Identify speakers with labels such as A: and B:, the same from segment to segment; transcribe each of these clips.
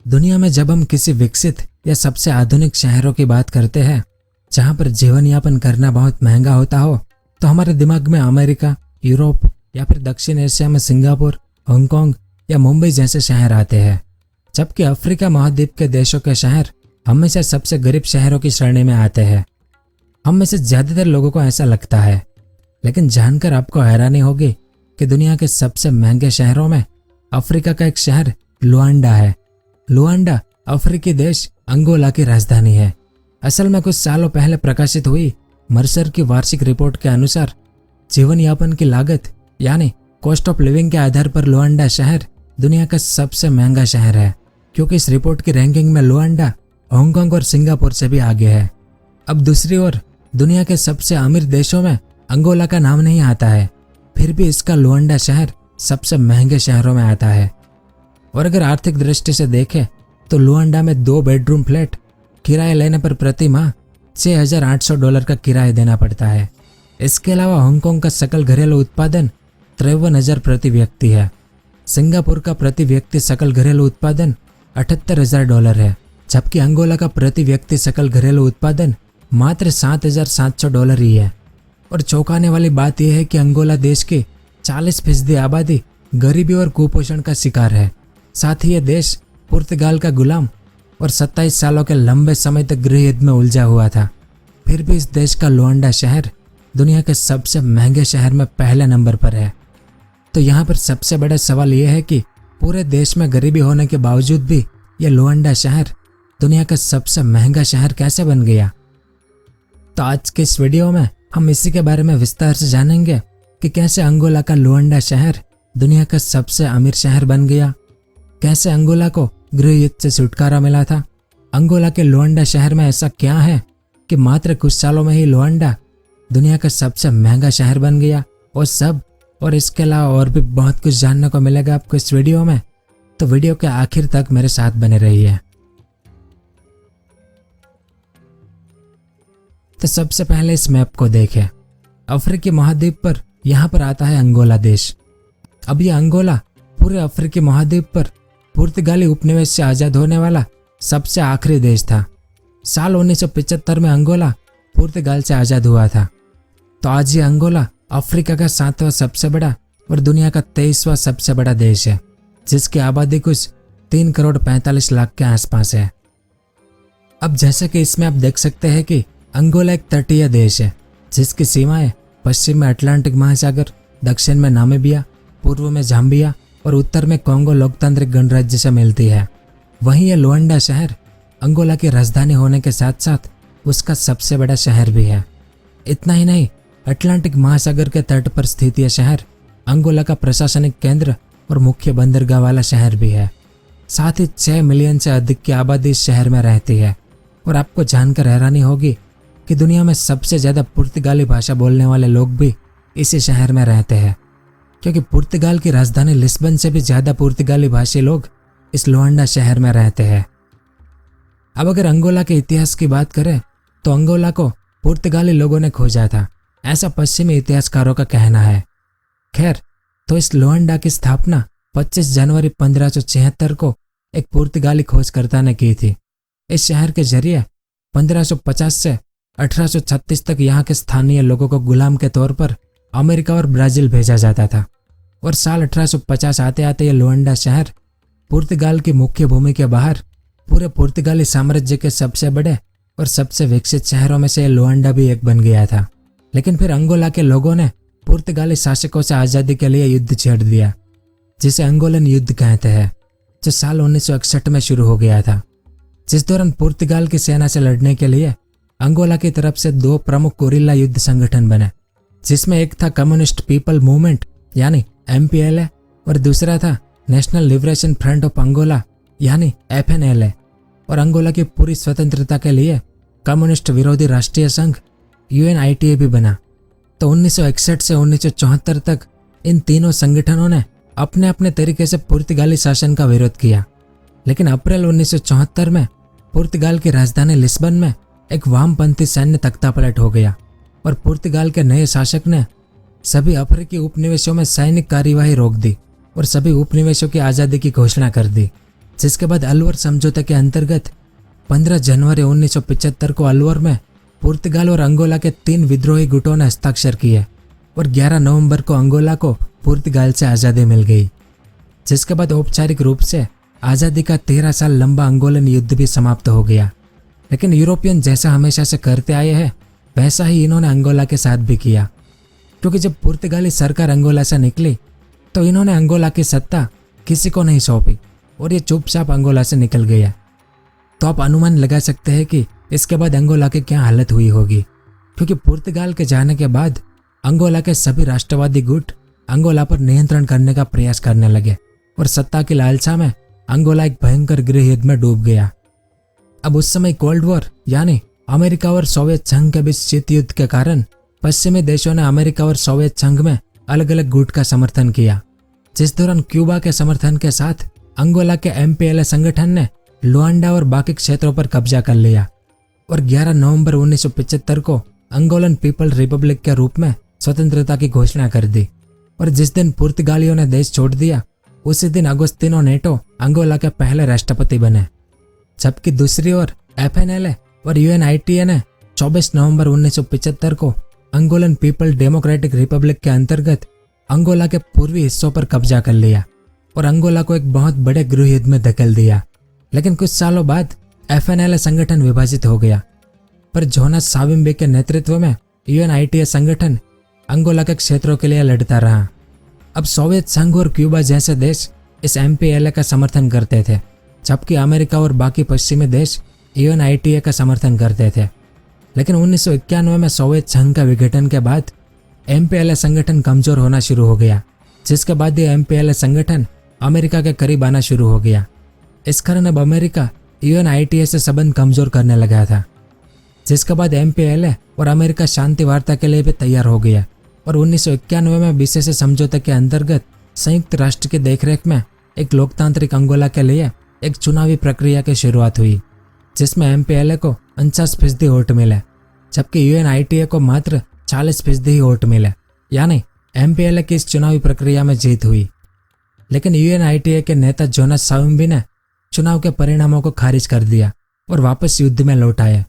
A: दुनिया में जब हम किसी विकसित या सबसे आधुनिक शहरों की बात करते हैं जहां पर जीवन यापन करना बहुत महंगा होता हो, तो हमारे दिमाग में अमेरिका, यूरोप या फिर दक्षिण एशिया में सिंगापुर, हांगकांग या मुंबई जैसे शहर आते हैं। जबकि अफ्रीका महाद्वीप के देशों के शहर हमेशा सबसे गरीब शहरों की श्रेणी में आते हैं। हम में से ज्यादातर लोगों को ऐसा लगता है, लेकिन जानकर आपको हैरानी होगी कि दुनिया के सबसे महंगे शहरों में अफ्रीका का एक शहर लुआंडा है। लुआंडा अफ्रीकी देश अंगोला की राजधानी है। असल में कुछ सालों पहले प्रकाशित हुई मर्सर की वार्षिक रिपोर्ट के अनुसार जीवन यापन की लागत यानी कॉस्ट ऑफ लिविंग के आधार पर लुआंडा शहर दुनिया का सबसे महंगा शहर है, क्योंकि इस रिपोर्ट की रैंकिंग में लुआंडा हांगकांग और सिंगापुर से भी आगे है। अब दूसरी ओर दुनिया के सबसे अमीर देशों में अंगोला का नाम नहीं आता है, फिर भी इसका लुआंडा शहर सबसे महंगे शहरों में आता है। और अगर आर्थिक दृष्टि से देखें तो लुआंडा में 2 बेडरूम फ्लैट किराए लेने पर प्रति माह $6,800 का किराया देना पड़ता है। इसके अलावा हांगकांग का सकल घरेलू उत्पादन 53,000 प्रति व्यक्ति है। सिंगापुर का प्रति व्यक्ति सकल घरेलू उत्पादन $78,000 है, जबकि अंगोला का प्रति व्यक्ति सकल घरेलू उत्पादन मात्र $7,700 ही है। और चौंकाने वाली बात यह है कि अंगोला देश की 40% आबादी गरीबी और कुपोषण का शिकार है। साथ ही यह देश पुर्तगाल का गुलाम और 27 सालों के लंबे समय तक गृह युद्ध में उलझा हुआ था। फिर भी इस देश का लुआंडा शहर दुनिया के सबसे महंगे शहर में पहले नंबर पर है। तो यहाँ पर सबसे बड़ा सवाल यह है कि पूरे देश में गरीबी होने के बावजूद भी यह लुआंडा शहर दुनिया का सबसे महंगा शहर कैसे बन गया। तो आज के इस वीडियो में हम इसी के बारे में विस्तार से जानेंगे कि कैसे अंगोला का लुआंडा शहर दुनिया का सबसे अमीर शहर बन गया, कैसे अंगोला को गृह युद्ध से छुटकारा मिला था, अंगोला के लुआंडा शहर में ऐसा क्या है कि मात्र कुछ सालों में ही लुआंडा दुनिया का सबसे महंगा शहर बन गया, और इसके अलावा और भी बहुत कुछ जानने को मिलेगा आपको इस वीडियो में। तो वीडियो के आखिर तक मेरे साथ बने रहिए। तो सबसे पहले इस मैप को देखें। अफ्रीकी महाद्वीप पर यहाँ पर आता है अंगोला देश। अब यह अंगोला पूरे अफ्रीकी महाद्वीप पर पुर्तगाली उपनिवेश से आज़ाद होने वाला सबसे आखिरी देश था। साल 1975 में अंगोला पुर्तगाल से आज़ाद हुआ था। तो आज ये अंगोला अफ्रीका का 7वां सबसे बड़ा और दुनिया का 23वां सबसे बड़ा देश है, जिसकी आबादी कुछ 3,45,00,000 के आसपास है। अब जैसे कि इसमें आप देख सकते हैं कि अंगोला एक तटीय देश है, जिसकी सीमाएं पश्चिम में अटलांटिक महासागर, दक्षिण में नामीबिया, पूर्व में जाम्बिया और उत्तर में कांगो लोकतांत्रिक गणराज्य से मिलती है। वहीं यह लुआंडा शहर अंगोला की राजधानी होने के साथ साथ उसका सबसे बड़ा शहर भी है। इतना ही नहीं, अटलांटिक महासागर के तट पर स्थित यह शहर अंगोला का प्रशासनिक केंद्र और मुख्य बंदरगाह वाला शहर भी है। साथ ही 6 मिलियन से अधिक की आबादी इस शहर में रहती है। और आपको जानकर हैरानी होगी कि दुनिया में सबसे ज़्यादा पुर्तगाली भाषा बोलने वाले लोग भी इसी शहर में रहते हैं, क्योंकि पुर्तगाल की राजधानी लिस्बन से भी ज़्यादा पुर्तगाली भाषी लोग इस लुआंडा शहर में रहते हैं। अब अगर अंगोला के इतिहास की बात करें तो अंगोला को पुर्तगाली लोगों ने खोजा था, ऐसा पश्चिमी इतिहासकारों का कहना है। खैर, तो इस लुआंडा की स्थापना 25 जनवरी 1576 को एक पुर्तगाली खोजकर्ता ने की थी। इस शहर के जरिए 1550 से 1836 तक यहाँ के स्थानीय लोगों को गुलाम के तौर पर अमेरिका और ब्राजील भेजा जाता था। और साल 1850 आते आते यह लुआंडा शहर पुर्तगाल की मुख्य भूमि के बाहर पूरे पुर्तगाली साम्राज्य के सबसे बड़े और सबसे विकसित शहरों में से यह लुआंडा भी एक बन गया था। लेकिन फिर अंगोला के लोगों ने पुर्तगाली शासकों से आज़ादी के लिए युद्ध छेड़ दिया, जिसे अंगोलन युद्ध कहते हैं, जो साल 1961 में शुरू हो गया था। जिस दौरान पुर्तगाल की सेना से लड़ने के लिए अंगोला की तरफ से 2 प्रमुख गुरिल्ला युद्ध संगठन बने, जिसमें एक था कम्युनिस्ट पीपल मूवमेंट यानी MPLA और दूसरा था national liberation front of Angola यानी FNLA। और अंगोला की पूरी स्वतंत्रता के लिए कम्युनिस्ट विरोधी राष्ट्रीय संघ UNITA भी बना। तो 1961 से 1974 तक इन तीनों संगठनों ने अपने अपने तरीके से पुर्तगाली शासन का विरोध किया। लेकिन अप्रैल 1974 में पुर्तगाल की राजधानी लिस्बन में एक वामपंथी सैन्य तख्तापलट हो गया और पुर्तगाल के नए शासक ने सभी अफ्रीकी उपनिवेशों में सैनिक कार्यवाही रोक दी और सभी उपनिवेशों की आज़ादी की घोषणा कर दी। जिसके बाद अलवर समझौते के अंतर्गत 15 जनवरी 1975 को अलवर में पुर्तगाल और अंगोला के 3 विद्रोही गुटों ने हस्ताक्षर किए और 11 नवंबर को अंगोला को पुर्तगाल से आज़ादी मिल गई, जिसके बाद औपचारिक रूप से आज़ादी का 13 साल लंबा अंगोलन युद्ध भी समाप्त हो गया। लेकिन यूरोपियन जैसा हमेशा से करते आए हैं वैसा ही इन्होंने अंगोला के साथ भी किया, क्योंकि जब पुर्तगाली सरकार अंगोला से निकली तो इन्होंने अंगोला की सत्ता किसी को नहीं सौंपी और ये चुपचाप अंगोला से निकल गया। तो आप अनुमान लगा सकते हैं कि इसके बाद अंगोला की क्या हालत हुई होगी, क्योंकि पुर्तगाल के जाने के बाद अंगोला के सभी राष्ट्रवादी गुट अंगोला पर नियंत्रण करने का प्रयास करने लगे और सत्ता की लालसा में अंगोला एक भयंकर गृह युद्ध में डूब गया। अब उस समय कोल्ड वॉर यानी अमेरिका और सोवियत संघ के बीच शीत युद्ध के कारण पश्चिमी देशों ने अमेरिका और सोवियत संघ में अलग अलग गुट का समर्थन किया, जिस दौरान क्यूबा के समर्थन के साथ अंगोला के MPLA संगठन ने लुआंडा और बाकी क्षेत्रों पर कब्जा कर लिया और 11 नवंबर 1975 को अंगोलन पीपल रिपब्लिक के रूप में स्वतंत्रता की घोषणा कर दी। और जिस दिन पुर्तगालियों ने देश छोड़ दिया उसी दिन अगोस्तिनो नेटो अंगोला के पहले राष्ट्रपति बने, जबकि दूसरी ओर FNLA और UNITA ने 24 नवंबर 1975 को अंगोलन पीपल डेमोक्रेटिक रिपब्लिक के अंतर्गत अंगोला के पूर्वी हिस्सों पर कब्जा कर लिया और अंगोला को एक बहुत बड़े गृह युद्ध में धकेल दिया। लेकिन कुछ सालों बाद FNLA संगठन विभाजित हो गया, पर जोनास साविम्बे के नेतृत्व में UNITA संगठन अंगोला के क्षेत्रों के लिए लड़ता रहा। अब सोवियत संघ और क्यूबा जैसे देश इस MPLA का समर्थन करते थे, जबकि अमेरिका और बाकी पश्चिमी देश UNITA का समर्थन करते थे। लेकिन 1991 में सोवियत संघ का विघटन के बाद MPLA संगठन कमजोर होना शुरू हो गया, जिसके बाद ये MPLA संगठन अमेरिका के करीब आना शुरू हो गया। इस कारण अब अमेरिका UNITA से संबंध कमजोर करने लगा था, जिसके बाद MPLA और अमेरिका शांति वार्ता के लिए भी तैयार हो गया और 1991 में BCC समझौते के अंतर्गत संयुक्त राष्ट्र की देखरेख में एक लोकतांत्रिक अंगोला के लिए एक चुनावी प्रक्रिया की शुरुआत हुई, जिसमें MPLA को 49% वोट मिले, जबकि UNITA को मात्र 40% ही वोट मिले, यानी MPLA की इस चुनावी प्रक्रिया में जीत हुई। लेकिन UNITA के नेता जोनास साविम्बे ने चुनाव के परिणामों को खारिज कर दिया और वापस युद्ध में लौट आए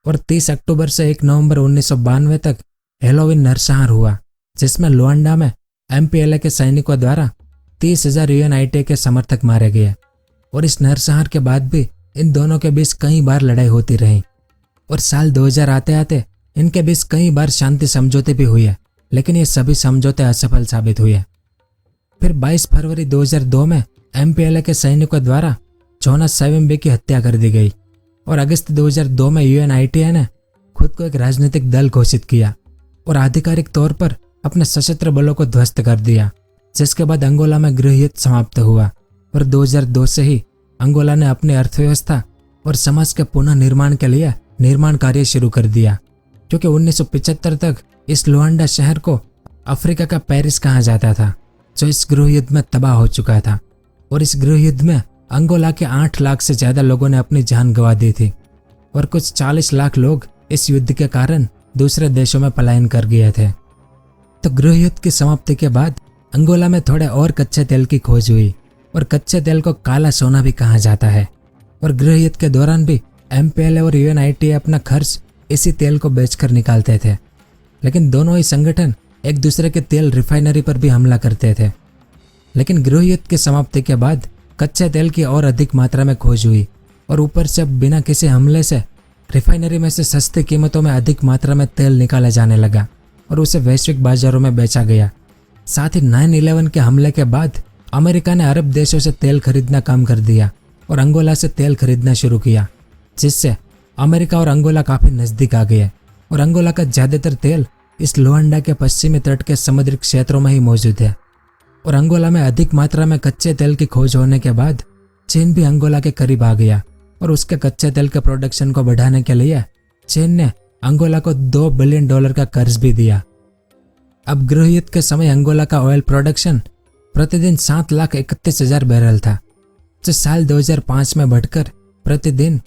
A: और 30 अक्टूबर से 1 नवंबर 1992 तक हेलोवीन नरसंहार हुआ, जिसमें लुआंडा में MPLA के सैनिकों द्वारा 30,000 UNITA के समर्थक मारे गए। और इस नरसंहार के बाद भी इन दोनों के बीच कई बार लड़ाई होती रही और साल 2000 आते आते इनके बीच कई बार शांति समझौते भी हुए, लेकिन ये सभी समझौते असफल साबित हुए। फिर 22 फरवरी 2002 में MPLA के सैनिकों द्वारा जोनास साविम्बे की हत्या कर दी गई और अगस्त 2002 में UNITA ने खुद को एक राजनीतिक दल घोषित किया और आधिकारिक तौर पर अपने सशस्त्र बलों को ध्वस्त कर दिया, जिसके बाद अंगोला में गृह युद्ध समाप्त हुआ और 2002 से ही अंगोला ने अपनी अर्थव्यवस्था और समाज के पुनः निर्माण के लिए निर्माण कार्य शुरू कर दिया, क्योंकि 1975 तक इस लुआंडा शहर को अफ्रीका का पेरिस कहा जाता था, जो इस गृह युद्ध में तबाह हो चुका था। और इस गृह युद्ध में अंगोला के 8 लाख से ज्यादा लोगों ने अपनी जान गंवा दी थी और कुछ 40 लाख लोग इस युद्ध के कारण दूसरे देशों में पलायन कर गए थे। तो गृह युद्ध की समाप्ति के बाद अंगोला में थोड़े और कच्चे तेल की खोज हुई और कच्चे तेल को काला सोना भी कहा जाता है। और गृह युद्ध के दौरान भी MPLA और UNITA अपना खर्च इसी तेल को बेचकर निकालते थे, लेकिन दोनों ही संगठन एक दूसरे के तेल रिफाइनरी पर भी हमला करते थे। लेकिन गृह युद्ध की समाप्ति के बाद कच्चे तेल की और अधिक मात्रा में खोज हुई और ऊपर से बिना किसी हमले से रिफाइनरी में से सस्ती कीमतों में अधिक मात्रा में तेल निकाला जाने लगा और उसे वैश्विक बाजारों में बेचा गया। साथ ही 9/11 के हमले के बाद अमेरिका ने अरब देशों से तेल खरीदना कम कर दिया और अंगोला से तेल खरीदना शुरू किया, जिससे अमेरिका और अंगोला काफी नजदीक आ गए और अंगोला का ज्यादातर तेल इस लुआंडा के पश्चिमी तट के समुद्री क्षेत्रों में ही मौजूद है। और अंगोला में अधिक मात्रा में कच्चे तेल की खोज होने के बाद चीन भी अंगोला के करीब आ गया और उसके कच्चे तेल के प्रोडक्शन को बढ़ाने के लिए चीन ने अंगोला को $2 बिलियन का कर्ज भी दिया। अब गृह युद्ध के समय अंगोला का ऑयल प्रोडक्शन प्रतिदिन 7,31,000 बैरल था, जो साल 2005 में बढ़कर प्रतिदिन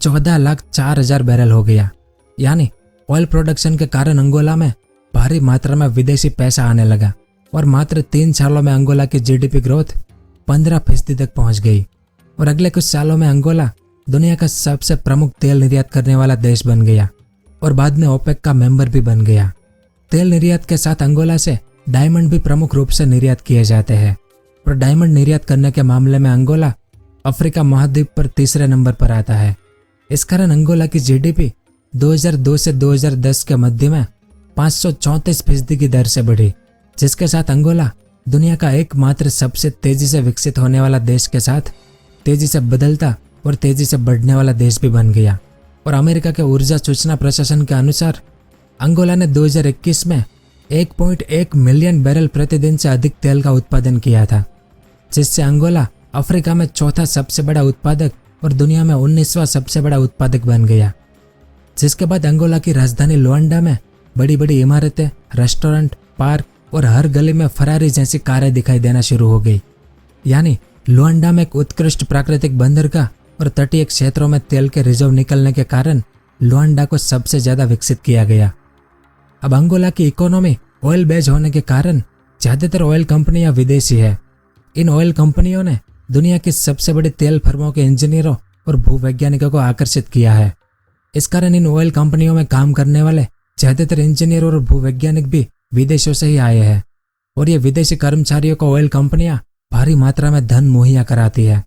A: 14,04,000 बैरल हो गया। यानी ऑयल प्रोडक्शन के कारण अंगोला में भारी मात्रा में विदेशी पैसा आने लगा और मात्र 3 सालों में अंगोला की GDP ग्रोथ 15% तक पहुंच गई। और अगले कुछ सालों में अंगोला दुनिया का सबसे प्रमुख तेल निर्यात करने वाला देश बन गया और बाद में ओपेक का मेंबर भी बन गया। तेल निर्यात के साथ अंगोला से डायमंड भी प्रमुख रूप से निर्यात किए जाते हैं और डायमंड निर्यात करने के मामले में अंगोला अफ्रीका महाद्वीप पर तीसरे नंबर पर आता है। इस कारण अंगोला की जीडीपी 2002 से 2010 के मध्य में 534% की दर से बढ़ी, जिसके साथ अंगोला दुनिया का एकमात्र सबसे तेजी से विकसित होने वाला देश के साथ तेजी से बदलता और तेजी से बढ़ने वाला देश भी बन गया। और अमेरिका के ऊर्जा सूचना प्रशासन के अनुसार अंगोला ने 2021 में 1.1 मिलियन बैरल प्रतिदिन से अधिक तेल का उत्पादन किया था, जिससे अंगोला अफ्रीका में चौथा सबसे बड़ा उत्पादक और दुनिया में 19वां सबसे बड़ा उत्पादक बन गया। जिसके बाद अंगोला की राजधानी लुआंडा में बड़ी बड़ी इमारतें, रेस्टोरेंट, पार्क और हर गली में फरारी जैसी कारें दिखाई देना शुरू हो गई। यानी लुआंडा में एक उत्कृष्ट प्राकृतिक बंदरगाह और तटीय क्षेत्रों में तेल के रिजर्व निकलने के कारण लुआंडा को सबसे ज्यादा विकसित किया गया। अब अंगोला की इकोनॉमी ऑयल बेस्ड होने के कारण ज्यादातर ऑयल कंपनियां विदेशी है। इन ऑयल कंपनियों ने दुनिया की सबसे बड़ी तेल फर्मों के इंजीनियरों और भूवैज्ञानिकों को आकर्षित किया है। इस कारण इन ऑयल कंपनियों में काम करने वाले ज्यादातर इंजीनियर और भूवैज्ञानिक भी विदेशों से ही आए हैं और ये विदेशी कर्मचारियों को ऑयल कंपनियां भारी मात्रा में धन मुहैया कराती है,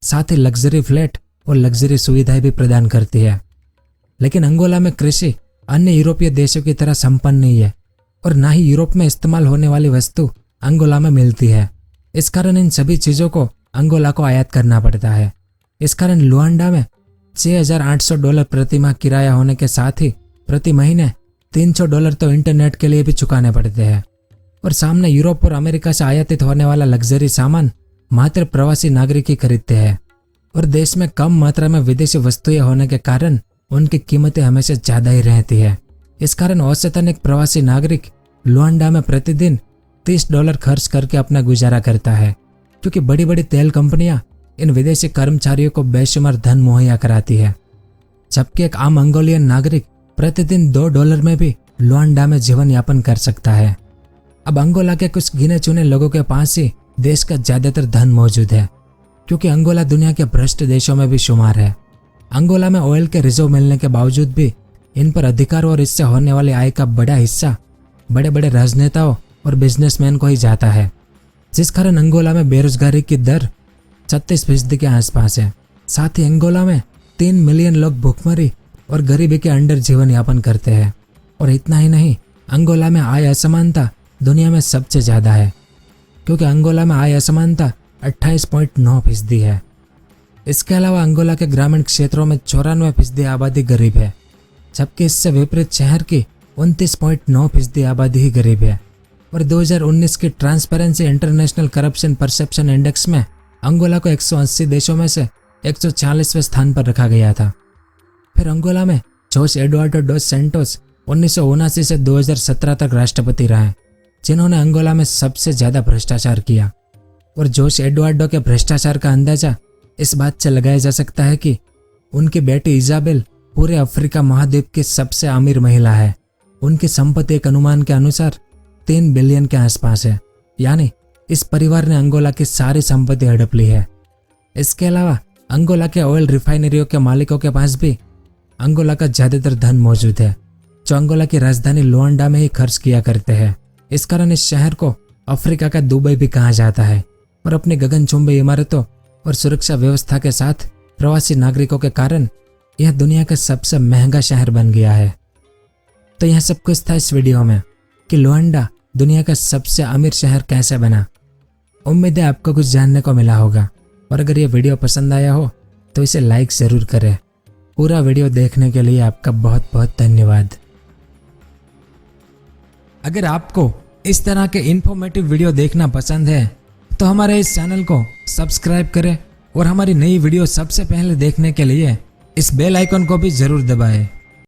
A: साथ ही लग्जरी फ्लैट और लग्जरी सुविधाएं भी प्रदान करती है। लेकिन अंगोला में कृषि अन्य यूरोपीय देशों की तरह संपन्न नहीं है और ना ही यूरोप में इस्तेमाल होने वाली वस्तु अंगोला में मिलती है। इस कारण इन सभी चीजों को अंगोला को आयात करना पड़ता है। इस कारण लुआंडा में $6,800 प्रति माह किराया होने के साथ ही प्रति महीने $300 तो इंटरनेट के लिए भी चुकाने पड़ते हैं। और सामने यूरोप और अमेरिका से आयातित होने वाला लग्जरी सामान मात्र प्रवासी नागरिक ही खरीदते हैं और देश में कम मात्रा में विदेशी वस्तुएं होने के कारण उनकी कीमतें हमेशा ज्यादा ही रहती है। इस कारण औसतन एक प्रवासी नागरिक लुआंडा में प्रतिदिन $30 खर्च करके अपना गुजारा करता है, क्योंकि बड़ी बड़ी तेल कंपनियां इन विदेशी कर्मचारियों को बेशुमार धन मुहैया कराती है, जबकि एक आम अंगोलियन नागरिक प्रतिदिन $2 में भी लुआंडा में जीवन यापन कर सकता है। अब अंगोला के कुछ गिने चुने लोगों के पास ही देश का ज्यादातर धन मौजूद है, क्योंकि अंगोला दुनिया के भ्रष्ट देशों में भी शुमार है। अंगोला में ऑयल के रिजर्व मिलने के बावजूद भी इन पर अधिकार और इससे होने वाली आय का बड़ा हिस्सा बड़े बड़े राजनेताओं और बिजनेसमैन को ही जाता है, जिस कारण अंगोला में बेरोजगारी की दर 36% के आसपास है। साथ ही अंगोला में 3 मिलियन लोग भूखमरी और गरीबी के अंडर जीवन यापन करते हैं। और इतना ही नहीं, अंगोला में आय असमानता दुनिया में सबसे ज्यादा है, क्योंकि अंगोला में आय असमानता 28.9% है। इसके अलावा अंगोला के ग्रामीण क्षेत्रों में 94% आबादी गरीब है, जबकि इससे विपरीत शहर की 29.9% आबादी ही गरीब है। और 2019 की transparency international corruption perception index में अंगोला को 180 देशों में से 140वें स्थान पर रखा गया था। फिर अंगोला में जोस एडुआर्डो डोस सेंटोस 1979 से 2017 तक राष्ट्रपति रहे, जिन्होंने अंगोला में सबसे ज्यादा भ्रष्टाचार किया। और जोस एडुआर्डो के भ्रष्टाचार का अंदाजा इस बात से लगाया जा सकता है कि उनकी बेटी इजाबेल पूरे अफ्रीका महाद्वीप की सबसे अमीर महिला है। उनकी संपत्ति एक अनुमान के अनुसार 3 बिलियन के आसपास है, यानी इस परिवार ने अंगोला की सारी संपत्ति हड़प ली है। इसके अलावा अंगोला के ऑयल रिफाइनरियों के मालिकों के पास भी अंगोला का ज्यादातर धन मौजूद है, जो अंगोला की राजधानी लुआंडा में ही खर्च किया करते हैं। इस कारण इस शहर को अफ्रीका का दुबई भी कहा जाता है और अपनी गगनचुंबी इमारतों और सुरक्षा व्यवस्था के साथ प्रवासी नागरिकों के कारण यह दुनिया का सबसे महंगा शहर बन गया है। तो यह सब कुछ था इस वीडियो में कि लुआंडा दुनिया का सबसे अमीर शहर कैसे बना। उम्मीद है आपको कुछ जानने को मिला होगा, और अगर ये वीडियो पसंद आया हो तो इसे लाइक जरूर करें। पूरा वीडियो देखने के लिए आपका बहुत बहुत धन्यवाद। अगर आपको इस तरह के इन्फॉर्मेटिव वीडियो देखना पसंद है तो हमारे इस चैनल को सब्सक्राइब करें और हमारी नई वीडियो सबसे पहले देखने के लिए इस बेल आइकन को भी जरूर दबाएं।